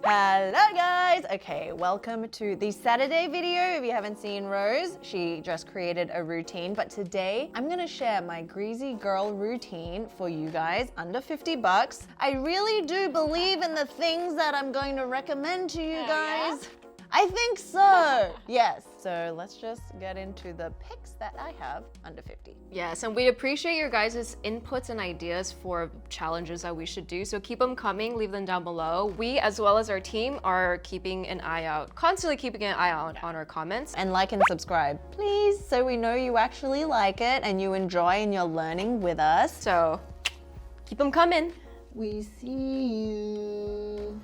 Hello guys! Okay, welcome to the Saturday video. If you haven't seen Rose, she just created a routine, but today I'm gonna share my greasy girl routine for you guys under 50 bucks. I really do believe in the things that I'm going to recommend to you guys. Yeah? I think so, yes. So let's just get into the picks that I have under 50. Yes, and we appreciate your guys' inputs and ideas for challenges that we should do. So keep them coming, leave them down below. We, as well as our team, are keeping an eye out, constantly keeping an eye out on our comments. And like and subscribe, please, so we know you actually like it and you enjoy and you're learning with us. So keep them coming. We see you.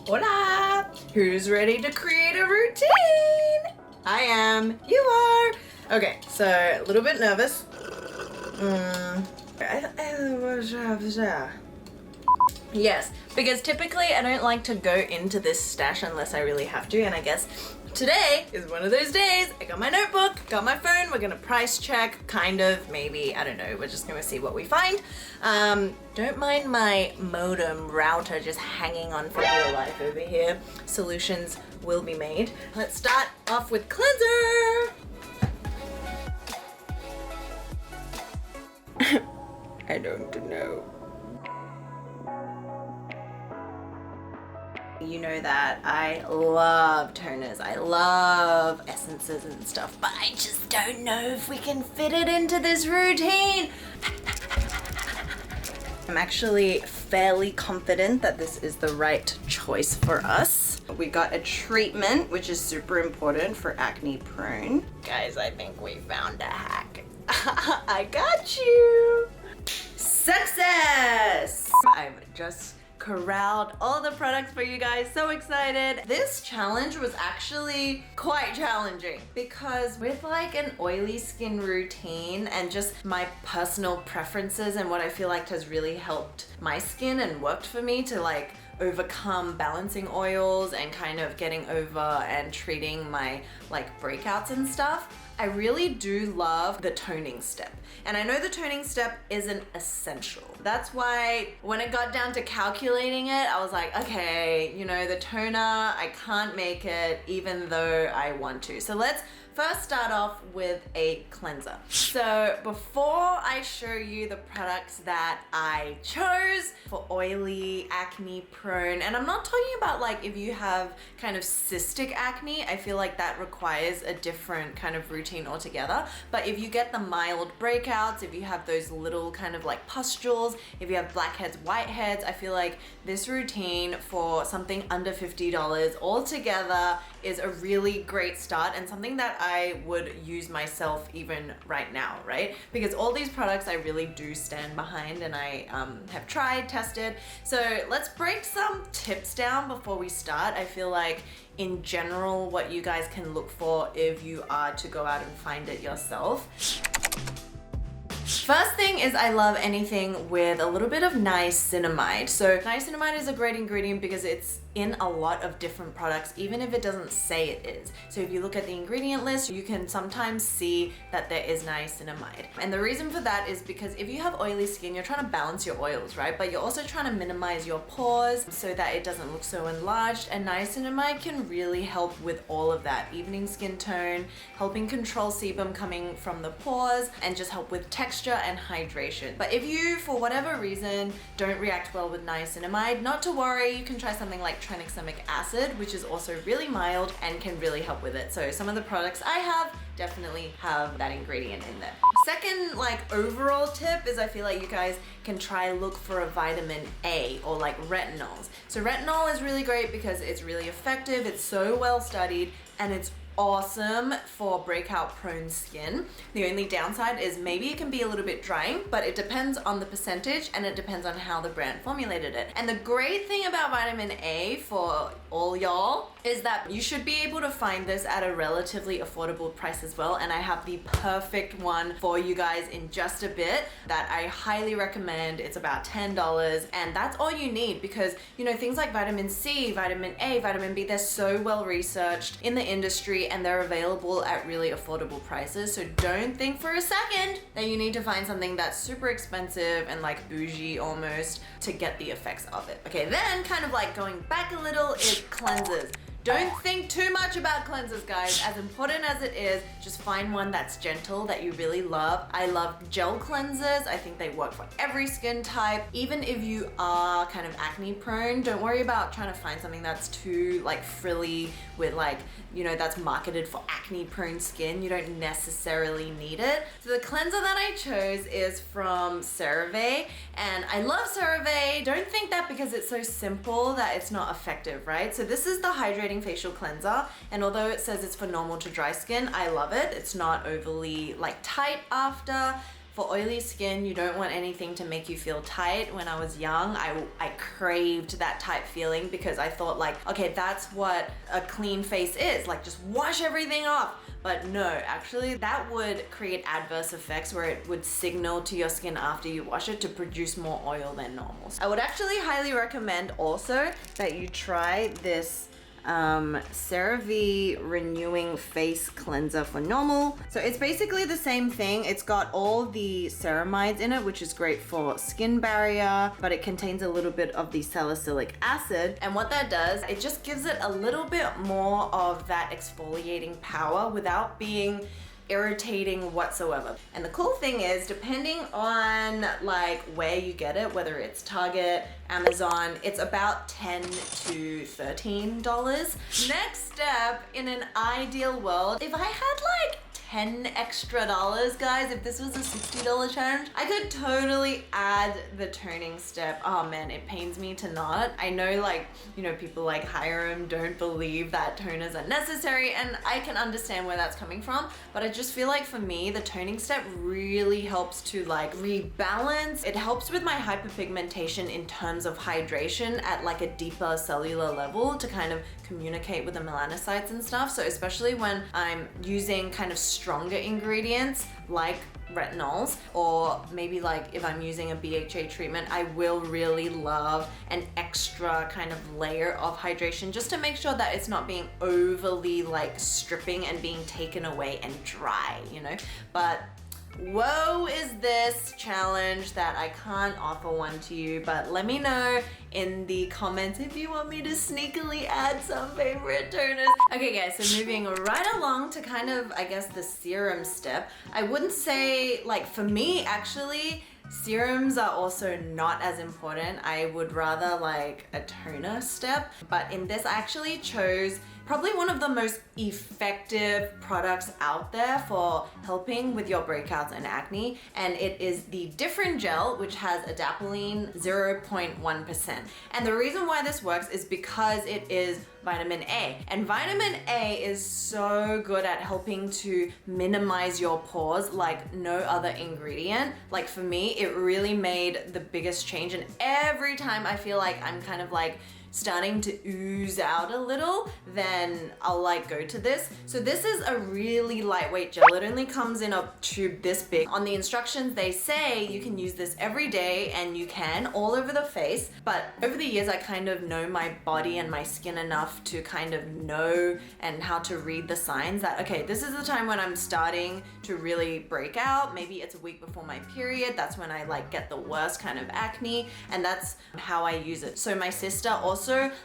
Hola! Who's ready to create a routine? I am. You are. Okay, so a little bit nervous. Yes, because typically I don't like to go into this stash unless I really have to, and I guess today is one of those days. I got my notebook, got my phone, we're gonna price check, kind of, maybe, I don't know, we're just gonna see what we find. Don't mind my modem router just hanging on for dear life over here. Solutions will be made. Let's start off with cleanser. I don't know. You know that I love toners, I love essences and stuff, but I just don't know if we can fit it into this routine. I'm actually fairly confident that this is the right choice for us. We got a treatment, which is super important for acne prone. Guys, I think we found a hack. I got you. Success! I've just corralled all the products for you guys, so excited. This challenge was actually quite challenging because with like an oily skin routine and just my personal preferences and what I feel like has really helped my skin and worked for me to like overcome balancing oils and kind of getting over and treating my like breakouts and stuff, I really do love the toning step. And I know the toning step isn't essential. That's why when it got down to calculating it, I was like, okay, you know, the toner, I can't make it even though I want to. So let's first start off with a cleanser. So before I show you the products that I chose for oily, acne prone, and I'm not talking about like if you have kind of cystic acne, I feel like that requires a different kind of routine altogether. But if you get the mild breakouts, if you have those little kind of like pustules, if you have blackheads, whiteheads, I feel like this routine for something under $50 altogether is a really great start and something that I would use myself even right now, right? Because all these products I really do stand behind and I have tried, tested. So let's break some tips down before we start. I feel like in general what you guys can look for if you are to go out and find it yourself. First thing is I love anything with a little bit of niacinamide. So niacinamide is a great ingredient because it's in a lot of different products, even if it doesn't say it is. So if you look at the ingredient list, you can sometimes see that there is niacinamide. And the reason for that is because if you have oily skin, you're trying to balance your oils, right? But you're also trying to minimize your pores so that it doesn't look so enlarged. And niacinamide can really help with all of that. Evening skin tone, helping control sebum coming from the pores, and just help with texture and hydration. But if you, for whatever reason, don't react well with niacinamide, not to worry, you can try something like tranexamic acid, which is also really mild and can really help with it. So some of the products I have definitely have that ingredient in there. Second, like overall tip is I feel like you guys can try look for a vitamin A or like retinols. So retinol is really great because it's really effective, it's so well studied, and it's awesome for breakout prone skin. The only downside is maybe it can be a little bit drying, but it depends on the percentage and it depends on how the brand formulated it. And the great thing about vitamin A for all y'all is that you should be able to find this at a relatively affordable price as well. And I have the perfect one for you guys in just a bit that I highly recommend. It's about $10 and that's all you need because, you know, things like vitamin C, vitamin A, vitamin B, they're so well researched in the industry and they're available at really affordable prices. So don't think for a second that you need to find something that's super expensive and like bougie almost to get the effects of it. Okay, then kind of like going back a little is cleansers. Don't think too much about cleansers, guys. As important as it is, just find one that's gentle, that you really love. I love gel cleansers. I think they work for every skin type. Even if you are kind of acne prone, don't worry about trying to find something that's too like frilly with like, you know, that's marketed for acne prone skin. You don't necessarily need it. So the cleanser that I chose is from CeraVe, and I love CeraVe. Don't think that because it's so simple that it's not effective, right? So this is the hydrating facial cleanser, and although it says it's for normal to dry skin, I love it. It's not overly like tight after. For oily skin, you don't want anything to make you feel tight. When I was young, I craved that tight feeling because I thought like, okay, that's what a clean face is, like just wash everything off. But no, actually that would create adverse effects where it would signal to your skin after you wash it to produce more oil than normal. I would actually highly recommend also that you try this CeraVe Renewing Face Cleanser for normal. So it's basically the same thing. It's got all the ceramides in it, which is great for skin barrier, but it contains a little bit of the salicylic acid. And what that does, it just gives it a little bit more of that exfoliating power without being irritating whatsoever. And the cool thing is, depending on like where you get it, whether it's Target, Amazon, it's about $10 to $13. Next step, in an ideal world, if I had like $10 extra, guys, if this was a $60 challenge, I could totally add the toning step. Oh man, it pains me to not. I know like, you know, people like Hiram don't believe that toners are necessary, and I can understand where that's coming from, but I just feel like for me, the toning step really helps to like rebalance. It helps with my hyperpigmentation in terms of hydration at like a deeper cellular level to kind of communicate with the melanocytes and stuff. So especially when I'm using kind of stronger ingredients like retinols, or maybe like if I'm using a BHA treatment, I will really love an extra kind of layer of hydration just to make sure that it's not being overly like stripping and being taken away and dry, you know? But woe is this challenge that I can't offer one to you, but let me know in the comments if you want me to sneakily add some favorite toners. Okay guys, so moving right along to kind of, I guess, the serum step. I wouldn't say, like for me actually, serums are also not as important. I would rather like a toner step, but in this I actually chose probably one of the most effective products out there for helping with your breakouts and acne, and it is the Different Gel, which has adapalene 0.1%. And the reason why this works is because it is vitamin A, and vitamin A is so good at helping to minimize your pores like no other ingredient. Like for me, it really made the biggest change, and every time I feel like I'm kind of like starting to ooze out a little, then I'll like go to this. So this is a really lightweight gel. It only comes in a tube this big. On the instructions they say you can use this every day, and you can all over the face, but over the years I kind of know my body and my skin enough to kind of know and how to read the signs that, okay, this is the time when I'm starting to really break out. Maybe it's a week before my period. That's when I like get the worst kind of acne, and that's how I use it. So my sister also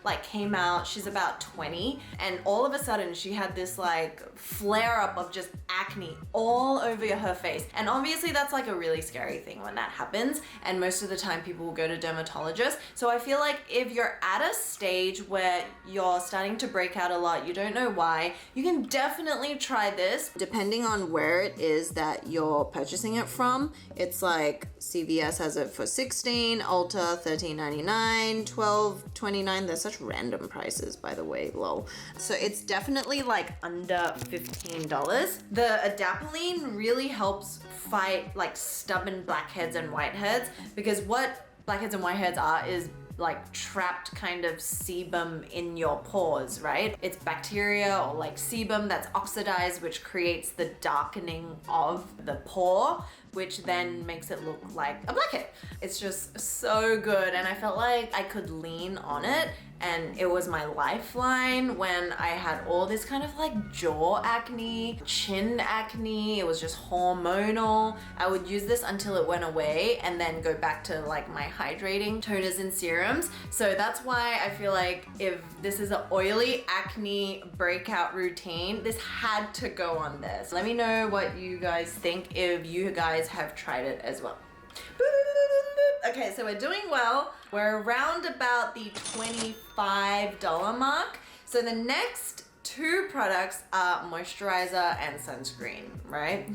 like came out, she's about 20, and all of a sudden she had this like flare up of just acne all over her face. And obviously that's like a really scary thing when that happens, and most of the time people will go to dermatologists. So I feel like if you're at a stage where you're starting to break out a lot, you don't know why, you can definitely try this. Depending on where it is that you're purchasing it from, it's like CVS has it for $16, Ulta $13.99, $12.29. They're such random prices, by the way, lol. So it's definitely like under $15. The adapalene really helps fight like stubborn blackheads and whiteheads, because what blackheads and whiteheads are is like trapped kind of sebum in your pores, right? It's bacteria or like sebum that's oxidized, which creates the darkening of the pore, which then makes it look like a blackhead. It's just so good, and I felt like I could lean on it, and it was my lifeline when I had all this kind of like jaw acne, chin acne. It was just hormonal. I would use this until it went away and then go back to like my hydrating toners and serums. So that's why I feel like if this is an oily acne breakout routine, this had to go on this. Let me know what you guys think if you guys have tried it as well. Okay, so we're doing well. We're around about the $25 mark. So the next two products are moisturizer and sunscreen, right?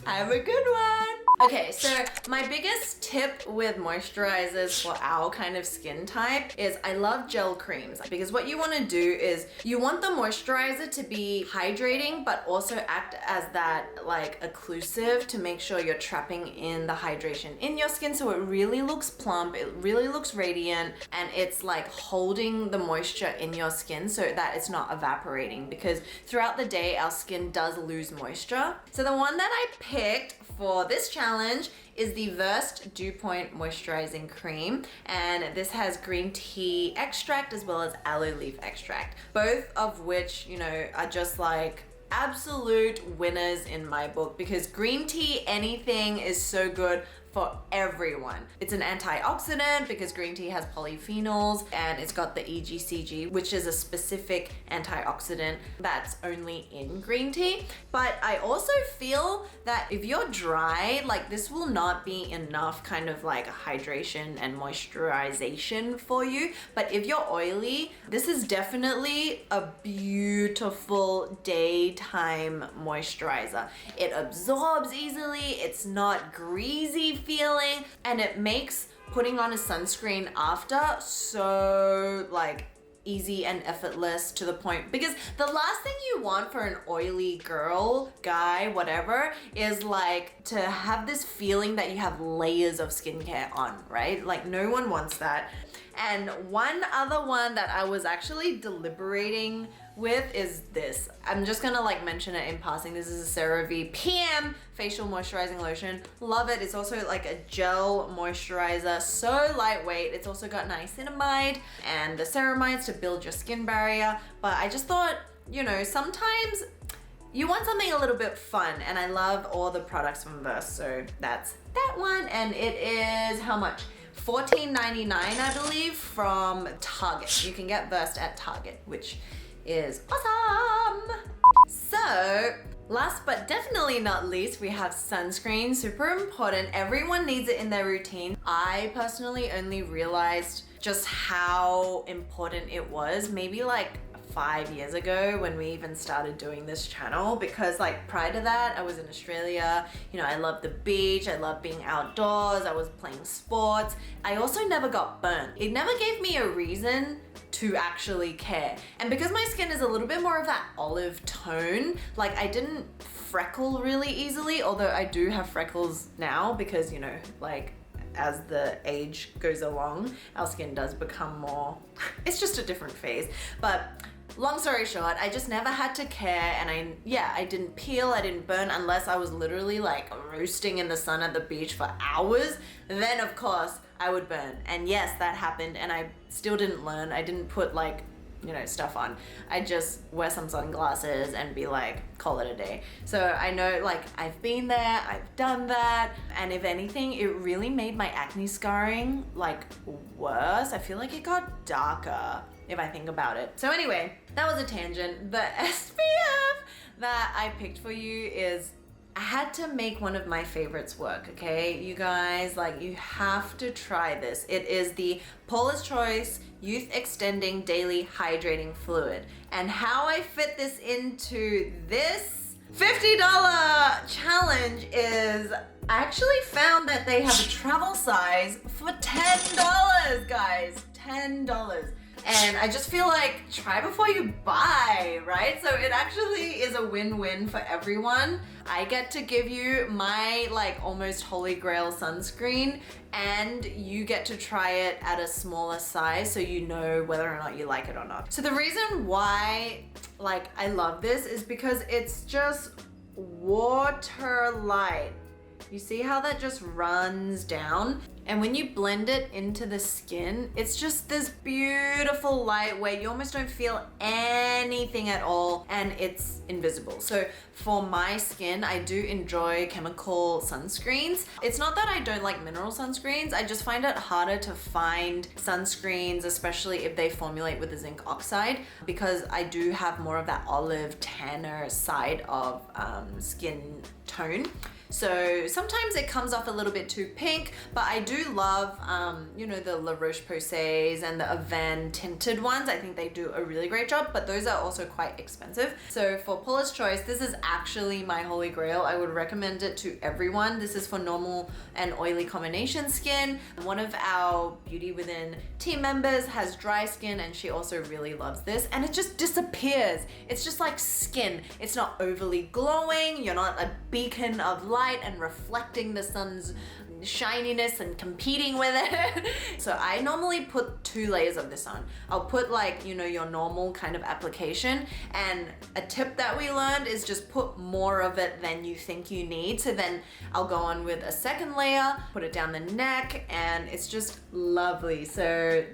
Have a good one. Okay, so my biggest tip with moisturizers for our kind of skin type is I love gel creams, because what you want to do is you want the moisturizer to be hydrating but also act as that like occlusive to make sure you're trapping in the hydration in your skin, so it really looks plump, it really looks radiant, and it's like holding the moisture in your skin so that it's not evaporating, because throughout the day our skin does lose moisture. So the one that I picked for this challenge is the Versed Dew Point Moisturizing Cream, and this has green tea extract as well as aloe leaf extract, both of which, you know, are just like absolute winners in my book, because green tea anything is so good for everyone. It's an antioxidant because green tea has polyphenols, and it's got the EGCG, which is a specific antioxidant that's only in green tea. But I also feel that if you're dry, like this will not be enough kind of like hydration and moisturization for you. But if you're oily, this is definitely a beautiful daytime moisturizer. It absorbs easily, it's not greasy feeling, and it makes putting on a sunscreen after so like easy and effortless, to the point, because the last thing you want for an oily girl, guy, whatever, is like to have this feeling that you have layers of skincare on, right? Like no one wants that. And one other one that I was actually deliberating with is this. I'm just gonna like mention it in passing. This is a CeraVe PM facial moisturizing lotion. Love it. It's also like a gel moisturizer, so lightweight. It's also got niacinamide and the ceramides to build your skin barrier. But I just thought, you know, sometimes you want something a little bit fun, and I love all the products from Versed, so that's that one. And it is how much? $14.99, I believe, from Target. You can get Versed at Target, which is awesome. So last but definitely not least, we have sunscreen. Super important. Everyone needs it in their routine. I personally only realized just how important it was maybe like 5 years ago when we even started doing this channel, because like prior to that I was in Australia, you know, I love the beach, I love being outdoors, I was playing sports. I also never got burnt. It never gave me a reason to actually care. And because my skin is a little bit more of that olive tone, like I didn't freckle really easily, although I do have freckles now because, you know, like as the age goes along, our skin does become more, it's just a different phase. But long story short, I just never had to care, and I didn't peel, I didn't burn unless I was literally like roasting in the sun at the beach for hours. Then of course I would burn. And yes, that happened, and I still didn't learn. I didn't put like, you know, stuff on. I just wear some sunglasses and be like, call it a day. So I know, like, I've been there, I've done that, and if anything, it really made my acne scarring like worse. I feel like it got darker if I think about it. So anyway, that was a tangent. The SPF that I picked for you is, I had to make one of my favorites work, okay? You guys, like, you have to try this. It is the Paula's Choice Youth Extending Daily Hydrating Fluid. And how I fit this into this $50 challenge is, I actually found that they have a travel size for $10, guys. $10. And I just feel like try before you buy, right? So it actually is a win-win for everyone. I get to give you my like almost holy grail sunscreen, and you get to try it at a smaller size so you know whether or not you like it or not. So the reason why like I love this is because it's just water light. You see how that just runs down? And when you blend it into the skin, it's just this beautiful light where you almost don't feel anything at all and it's invisible. So for my skin, I do enjoy chemical sunscreens. It's not that I don't like mineral sunscreens, I just find it harder to find sunscreens, especially if they formulate with the zinc oxide, because I do have more of that olive tanner side of skin tone. So sometimes it comes off a little bit too pink, but I do love, you know, the La Roche-Posay's and the Avène tinted ones. I think they do a really great job, but those are also quite expensive. So for Paula's Choice, this is actually my holy grail. I would recommend it to everyone. This is for normal and oily combination skin. One of our Beauty Within team members has dry skin and she also really loves this, and it just disappears. It's just like skin. It's not overly glowing. You're not a beacon of light and reflecting the sun's shininess and competing with it. So I normally put 2 layers of this on. I'll put like, you know, your normal kind of application, and a tip that we learned is just put more of it than you think you need. So then I'll go on with a second layer, put it down the neck, and it's just lovely. So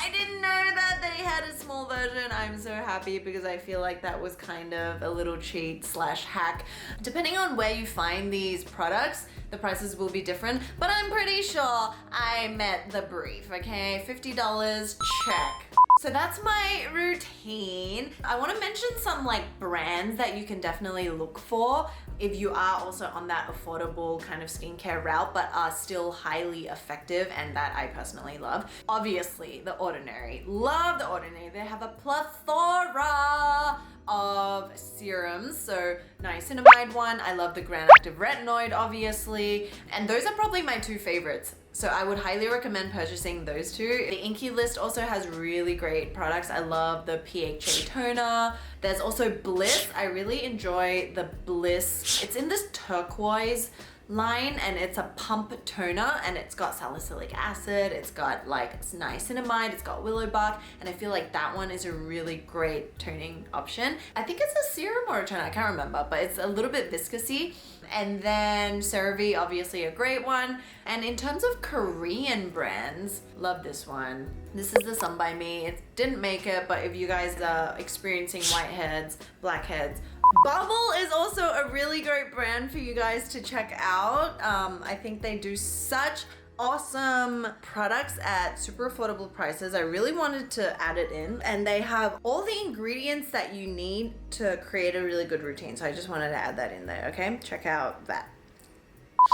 I didn't know that they had a small version. I'm so happy because I feel like that was kind of a little cheat slash hack. Depending on where you find these products, the prices will be different, but I'm pretty sure I met the brief, okay? $50, check. So that's my routine. I want to mention some like brands that you can definitely look for if you are also on that affordable kind of skincare route, but are still highly effective, and that I personally love. Obviously, The Ordinary. Love The Ordinary. They have a plethora of serums. So niacinamide one, I love the Grand Active Retinoid, obviously, and those are probably my 2 favorites. So I would highly recommend purchasing those 2. The Inky List also has really great products. I love the PHA toner. There's also Bliss. I really enjoy the Bliss. It's in this turquoise line, and it's a pump toner, and it's got salicylic acid, it's got like niacinamide, it's got willow bark, and I feel like that one is a really great toning option. I think it's a serum or a toner, I can't remember, but it's a little bit viscousy. And then CeraVe, obviously a great one. And in terms of Korean brands, love this one. This is the Sun by Me. It didn't make it, but if you guys are experiencing whiteheads, blackheads, Bubble is also a really great brand for you guys to check out. I think they do such awesome products at super affordable prices. I really wanted to add it in, and they have all the ingredients that you need to create a really good routine. So I just wanted to add that in there, okay? Check out that.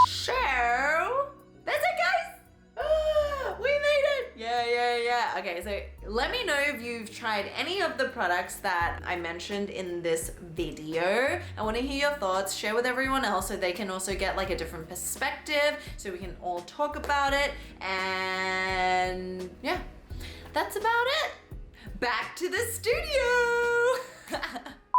So, that's it, guys. We made it. Yeah. Okay, so let me know if you've tried any of the products that I mentioned in this video. I want to hear your thoughts. Share with everyone else so they can also get like a different perspective, so we can all talk about it. And yeah, that's about it. Back to the studio.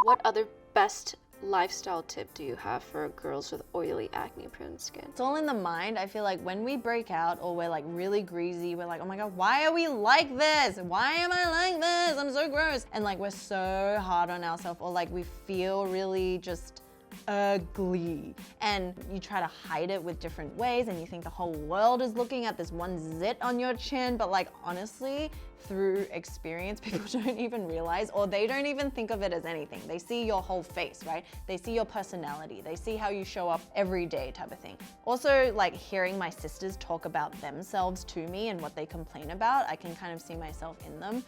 What other best lifestyle tip do you have for girls with oily acne-prone skin? It's all in the mind. I feel like when we break out or we're like really greasy, we're like, oh my God, why are we like this? Why am I like this? I'm so gross. And like we're so hard on ourselves, or like we feel really just ugly, and you try to hide it with different ways, and you think the whole world is looking at this one zit on your chin, but like honestly, through experience, people don't even realize, or they don't even think of it as anything. They see your whole face, right? They see your personality. They see how you show up every day, type of thing. Also, like hearing my sisters talk about themselves to me and what they complain about, I can kind of see myself in them.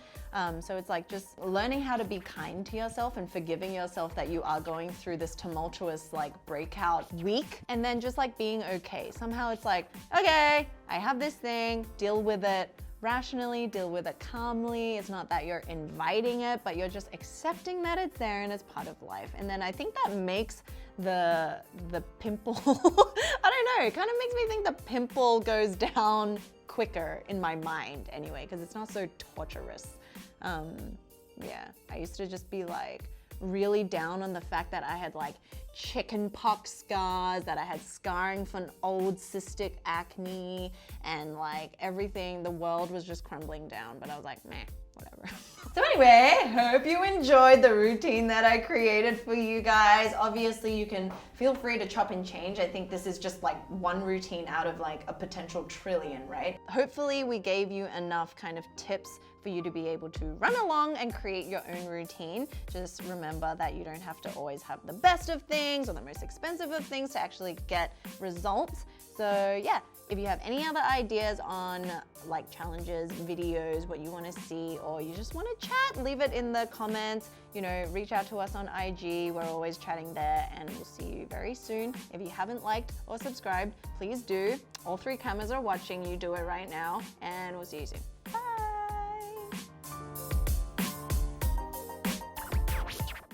So it's like just learning how to be kind to yourself and forgiving yourself that you are going through this tumultuous like breakout week, and then just like being okay. Somehow it's like, okay, I have this thing, deal with it rationally, deal with it calmly. It's not that you're inviting it, but you're just accepting that it's there and it's part of life. And then I think that makes the pimple, I don't know, it kind of makes me think the pimple goes down quicker in my mind anyway, because it's not so torturous. Yeah, I used to just be like really down on the fact that I had like chicken pox scars, that I had scarring from old cystic acne, and like everything, the world was just crumbling down, but I was like, meh, whatever. So anyway, hope you enjoyed the routine that I created for you guys. Obviously, you can feel free to chop and change. I think this is just like one routine out of like a potential trillion, right? Hopefully we gave you enough kind of tips for you to be able to run along and create your own routine. Just remember that you don't have to always have the best of things or the most expensive of things to actually get results. So yeah, if you have any other ideas on like challenges, videos, what you want to see, or you just want to chat, leave it in the comments. You know, reach out to us on IG. We're always chatting there, and we'll see you very soon. If you haven't liked or subscribed, please do. All 3 cameras are watching you. Do it right now, and we'll see you soon. Bye.